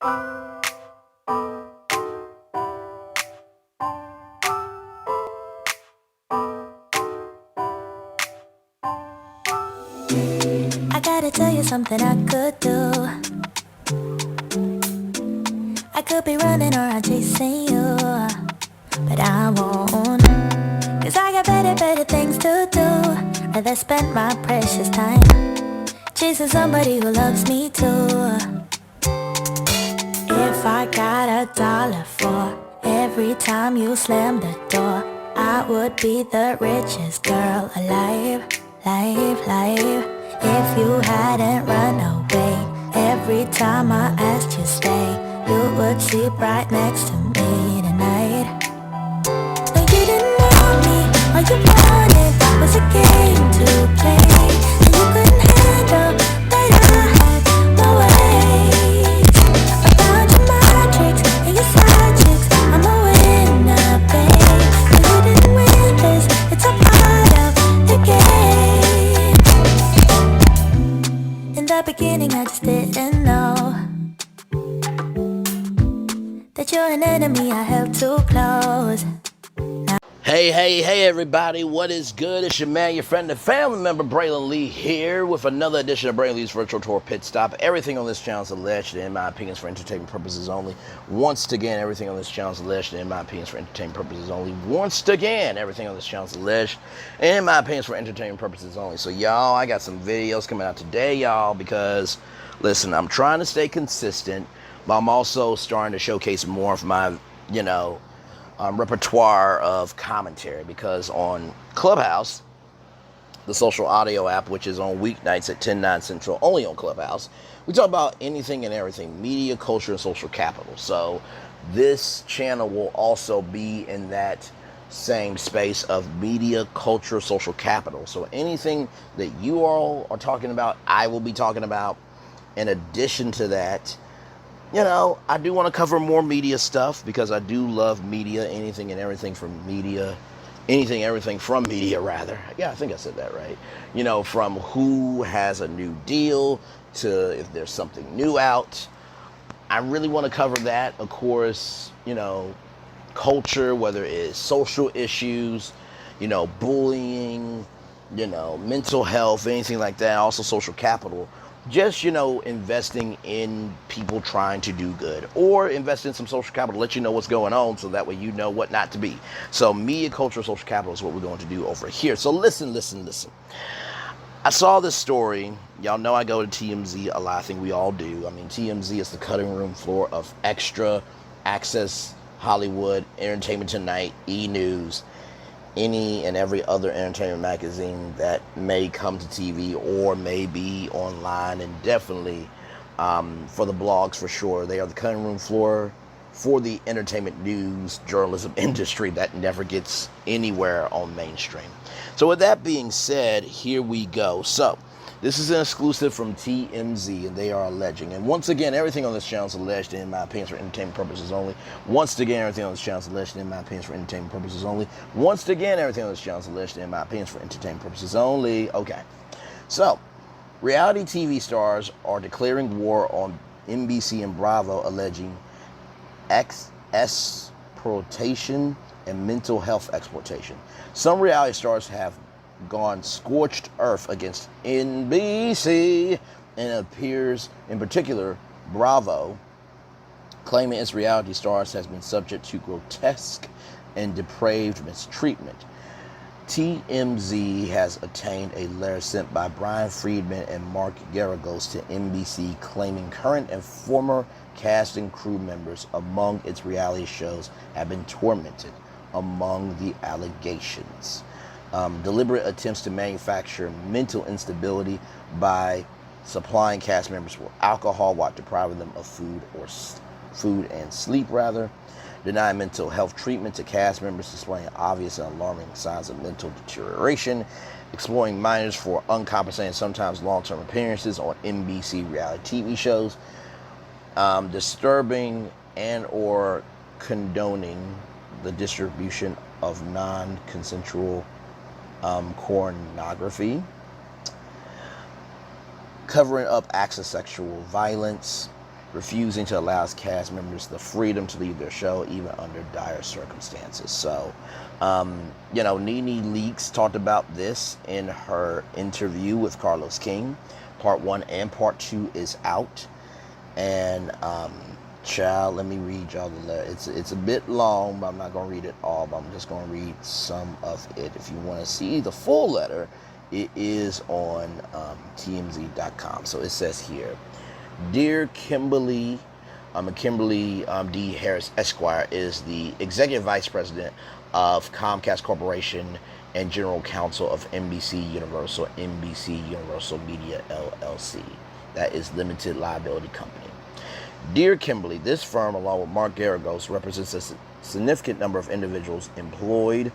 I gotta tell you something I could do. I could be running around chasing you, but I won't. Cause I got better things to do. Rather spend my precious time chasing somebody who loves me too. If I got $1 for every time you slam the door, I would be the richest girl alive, live. If you hadn't run away every time I asked you stay, you would sleep right next to me tonight. No, you didn't want me, all you wanted was a game to play, and you couldn't handle that I had my way. I found your magic and your side chicks, I'm a winner, babe. No, you didn't win this, it's a part of the game. In the beginning I just didn't know that you're an enemy I held too close. Hey, everybody, what is good? It's your man, your friend, and family member, Braylon Lee, here with another edition of Braylon Lee's Virtual Tour Pit Stop. Everything on this channel is alleged, in my opinions, for entertainment purposes only. Once again, everything on this channel is alleged, in my opinions, for entertainment purposes only. Once again, everything on this channel is alleged, in my opinions, for entertainment purposes only. So, y'all, I got some videos coming out today, y'all, because, listen, I'm trying to stay consistent, but I'm also starting to showcase more of my, repertoire of commentary, because on Clubhouse, the social audio app, which is on weeknights at 10/9 Central, only on Clubhouse, we talk about anything and everything, media, culture, and social capital. So this channel will also be in that same space of media, culture, social capital. So anything that you all are talking about, I will be talking about. In addition to that, I do want to cover more media stuff, because I do love media, anything and everything from media, everything from media, rather. Yeah, I think I said that right. From who has a new deal to if there's something new out. I really want to cover that. Of course, culture, whether it's social issues, bullying, mental health, anything like that. Also social capital. Just, investing in people trying to do good, or invest in some social capital, let you know what's going on, so that way you know what not to be. So media, culture, social capital is what we're going to do over here. So listen. I saw this story. Y'all know I go to TMZ a lot. I think we all do. I mean, TMZ is the cutting room floor of Extra, Access, Hollywood, Entertainment Tonight, E! News, any and every other entertainment magazine that may come to TV or may be online, and definitely for the blogs for sure. They are the cutting room floor for the entertainment news journalism industry that never gets anywhere on mainstream. So with that being said, here we go. So this is an exclusive from TMZ, and they are alleging. And once again, everything on this channel is alleged, in my opinion, for entertainment purposes only. Once again, everything on this channel is alleged, in my opinion, for entertainment purposes only. Once again, everything on this channel is alleged, in my opinion, for entertainment purposes only. Okay. So, reality TV stars are declaring war on NBC and Bravo, alleging exploitation and mental health exploitation. Some reality stars have gone scorched earth against NBC, and it appears, in particular, Bravo, claiming its reality stars has been subject to grotesque and depraved mistreatment. TMZ has obtained a letter sent by Brian Friedman and Mark Garagos to NBC, claiming current and former cast and crew members among its reality shows have been tormented. Among the allegations, deliberate attempts to manufacture mental instability by supplying cast members with alcohol while depriving them of food and sleep, denying mental health treatment to cast members displaying obvious and alarming signs of mental deterioration, exploiting minors for uncompensated, sometimes long-term appearances on NBC reality TV shows, disturbing and or condoning the distribution of non-consensual pornography, covering up acts of sexual violence, refusing to allow cast members the freedom to leave their show even under dire circumstances. So, NeNe Leakes talked about this in her interview with Carlos King. Part 1 and Part 2 is out. And, child, let me read y'all the letter. It's a bit long, but I'm not going to read it all, but I'm just going to read some of it. If you want to see the full letter, it is on TMZ.com. So it says here, Dear Kimberly, Kimberly D. Harris Esquire is the Executive Vice President of Comcast Corporation and General Counsel of NBC Universal Media LLC. That is limited liability company. Dear Kimberly, this firm, along with Mark Garagos, represents a significant number of individuals employed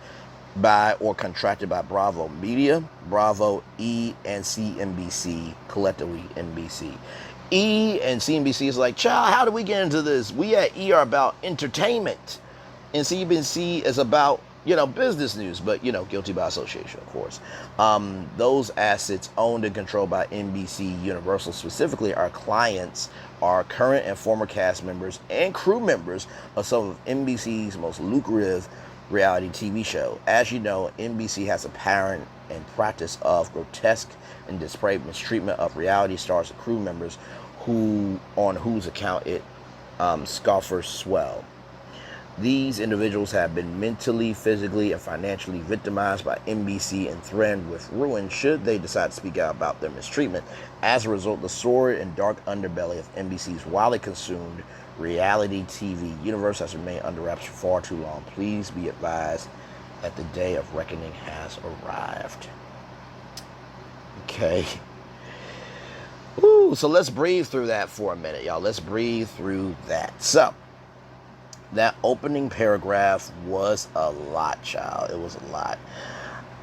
by or contracted by Bravo Media, Bravo, E, and CNBC, collectively NBC. E and CNBC is like, child, how do we get into this? We at E are about entertainment. And CNBC is about, business news, but, guilty by association, of course. Those assets owned and controlled by NBC Universal, specifically our clients, are current and former cast members and crew members of some of NBC's most lucrative reality TV show. As you know, NBC has a pattern and practice of grotesque and depraved mistreatment of reality stars and crew members on whose account it scoffers swell. These individuals have been mentally, physically, and financially victimized by NBC and threatened with ruin should they decide to speak out about their mistreatment. As a result, the sordid and dark underbelly of NBC's widely consumed reality TV universe has remained under wraps for far too long. Please be advised that the day of reckoning has arrived. Okay. Ooh, so let's breathe through that for a minute, y'all. Let's breathe through that. So, that opening paragraph was a lot, child. It was a lot.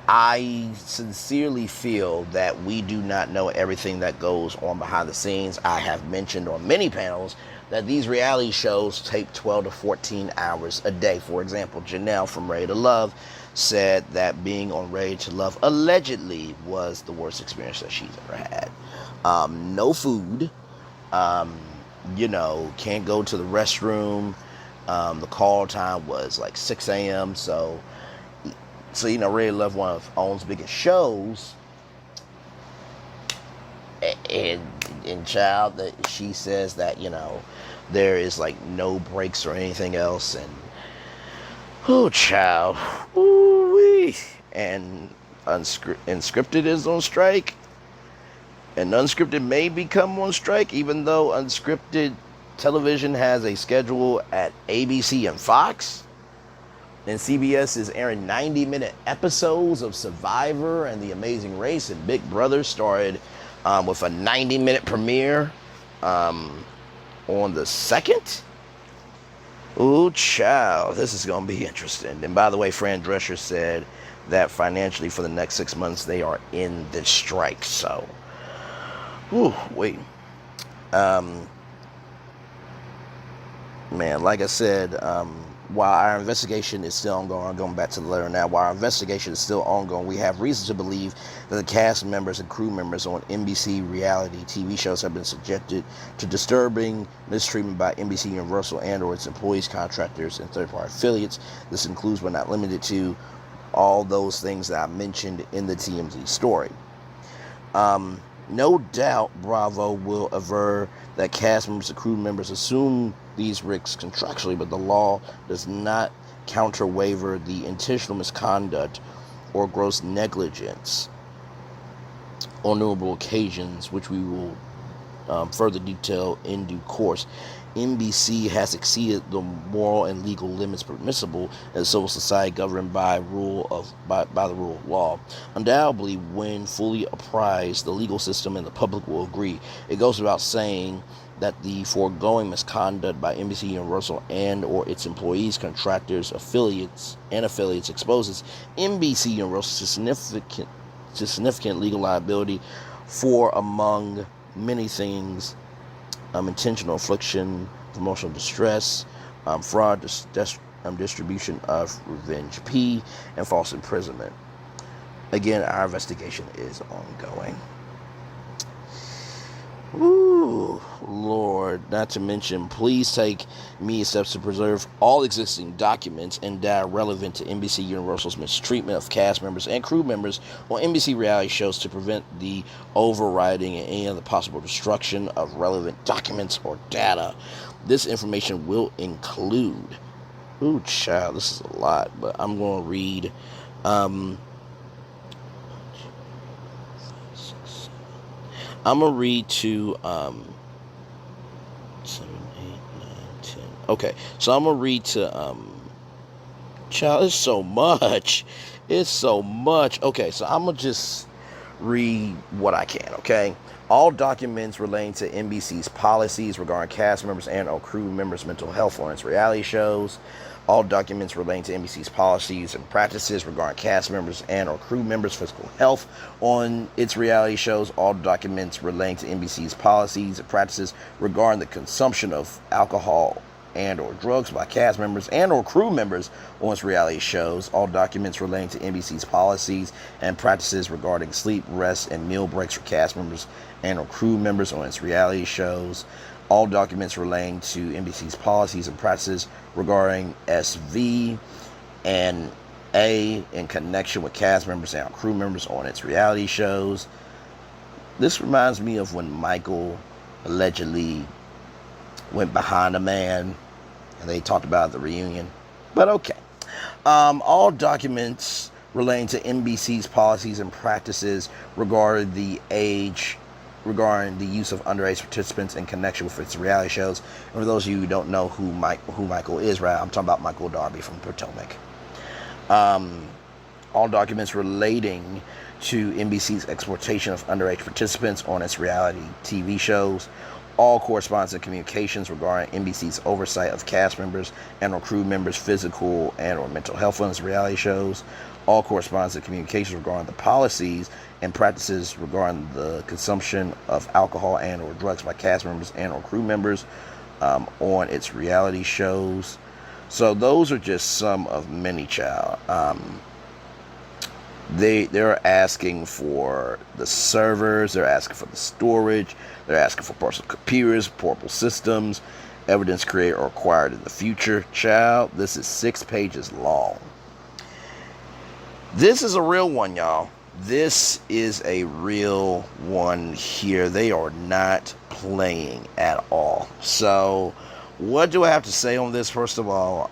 I sincerely feel that we do not know everything that goes on behind the scenes. I have mentioned on many panels that these reality shows take 12 to 14 hours a day. For example, Janelle from Ready to Love said that being on Ready to Love allegedly was the worst experience that she's ever had. No food, can't go to the restroom. The call time was like 6 a.m. So Ready to Love, one of OWN's biggest shows. And child, that she says that, there is like no breaks or anything else. And, oh, child. Ooh-wee. And unscripted is on strike. And unscripted may become on strike, even though unscripted television has a schedule at ABC and Fox. And CBS is airing 90-minute episodes of Survivor and The Amazing Race, and Big Brother started with a 90-minute premiere on the 2nd. Ooh, child, this is going to be interesting. And by the way, Fran Drescher said that financially for the next 6 months, they are in this strike. So, wait. Man, like I said, while our investigation is still ongoing, I'm going back to the letter now. While our investigation is still ongoing, we have reason to believe that the cast members and crew members on NBC reality TV shows have been subjected to disturbing mistreatment by NBC Universal and or its employees, contractors, and third-party affiliates. This includes, but not limited to, all those things that I mentioned in the TMZ story. No doubt Bravo will aver that cast members and crew members assume these risks contractually, but the law does not counter-waiver the intentional misconduct or gross negligence on numerable occasions, which we will further detail in due course. NBC has exceeded the moral and legal limits permissible in a civil society governed by the rule of law. Undoubtedly, when fully apprised, the legal system and the public will agree. It goes without saying that the foregoing misconduct by NBC Universal and or its employees, contractors, affiliates exposes NBC Universal to significant legal liability for, among many things, intentional infliction, emotional distress, fraud, distribution of revenge P, and false imprisonment. Again, our investigation is ongoing. Woo. Ooh, Lord. Not to mention, please take immediate steps to preserve all existing documents and data relevant to NBC Universal's mistreatment of cast members and crew members on NBC reality shows to prevent the overriding and any other possible destruction of relevant documents or data. This information will include... Ooh, child, this is a lot, but I'm going to read... I'm going to read to... 7, 8, 9, 10. Okay, so I'm going to read to... child, it's so much. It's so much. Okay, so I'm going to just read what I can, okay? All documents relating to NBC's policies regarding cast members and or crew members' mental health on its reality shows. All documents relating to NBC's policies and practices regarding cast members and or crew members' physical health on its reality shows. All documents relating to NBC's policies and practices regarding the consumption of alcohol and or drugs by cast members and or crew members on its reality shows. All documents relating to NBC's policies and practices regarding sleep, rest, and meal breaks for cast members and or crew members on its reality shows. All documents relating to NBC's policies and practices regarding SV and A in connection with cast members and crew members on its reality shows. This reminds me of when Michael allegedly went behind a man and they talked about the reunion. But okay. All documents relating to NBC's policies and practices regarding the use of underage participants in connection with its reality shows. And for those of you who don't know who Michael is, right, I'm talking about Michael Darby from Potomac. All documents relating to NBC's exploitation of underage participants on its reality TV shows. All correspondence and communications regarding NBC's oversight of cast members and or crew members' physical and or mental health on its reality shows. All correspondence and communications regarding the policies and practices regarding the consumption of alcohol and or drugs by cast members and or crew members on its reality shows. So those are just some of many, child. They're asking for the servers, they're asking for the storage, they're asking for personal computers, portable systems, evidence created or acquired in the future. Child, this is 6 pages long. This is a real one, y'all. This is a real one here. They are not playing at all. So, what do I have to say on this? First of all,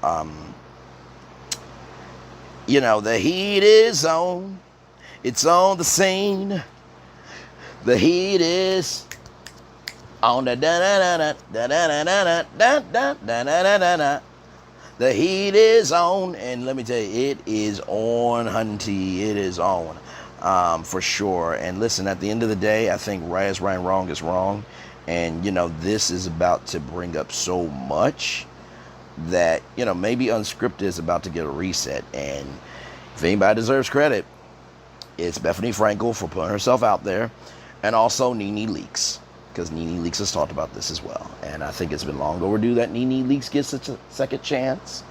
you know, the heat is on. It's on the scene. The heat is on the da-da-da-da-da-da-da-da-da-da-da-da-da. The heat is on, and let me tell you, it is on, hunty. It is on, for sure. And listen, at the end of the day, I think right is right and wrong is wrong. And, you know, this is about to bring up so much that, you know, maybe Unscripted is about to get a reset. And if anybody deserves credit, it's Bethenny Frankel for putting herself out there, and also NeNe Leakes, because NeNe Leakes has talked about this as well. And I think it's been long overdue that NeNe Leakes gets a second chance.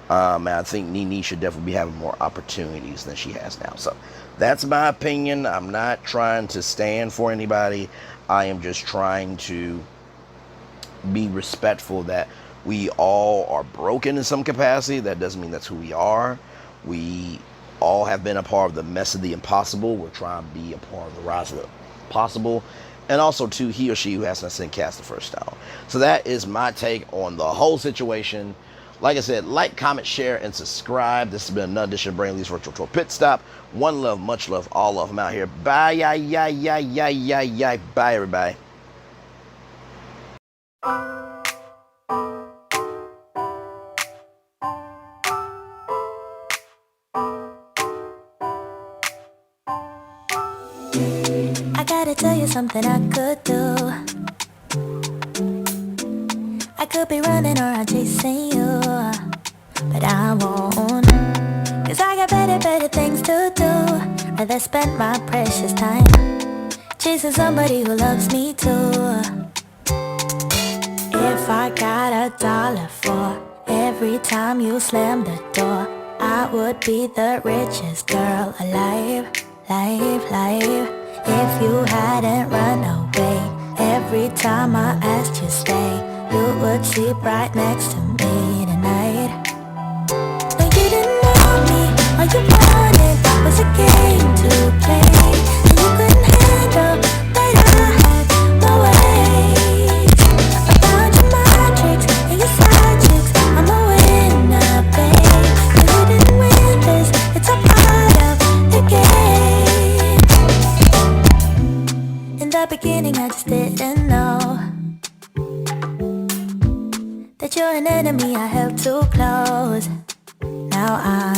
And I think NeNe should definitely be having more opportunities than she has now. So that's my opinion. I'm not trying to stand for anybody. I am just trying to be respectful that we all are broken in some capacity. That doesn't mean that's who we are. We all have been a part of the mess of the impossible. We're trying to be a part of the rise of the possible. And also, too, he or she who has not cast the first stone. So that is my take on the whole situation. Like I said, like, comment, share, and subscribe. This has been another edition of Brainley's Virtual Tour Pit Stop. One love, much love, all of them out here. Bye, yay. Bye, everybody. I gotta tell you something I could do. I could be running around chasing you, but I won't. Cause I got better things to do. Rather spend my precious time chasing somebody who loves me too. If I got $1 for every time you slam the door, I would be the richest girl alive. If you hadn't run away every every time I asked you stay, you would sleep right next to me tonight. No, you didn't want me, all you wanted was a game to play, and you couldn't handle that I had my ways. I found your magics and your side chicks, I'm a winner, babe. No, you didn't win this, it's a part of the game. In the beginning I just didn't know that you're an enemy I held too close. Now I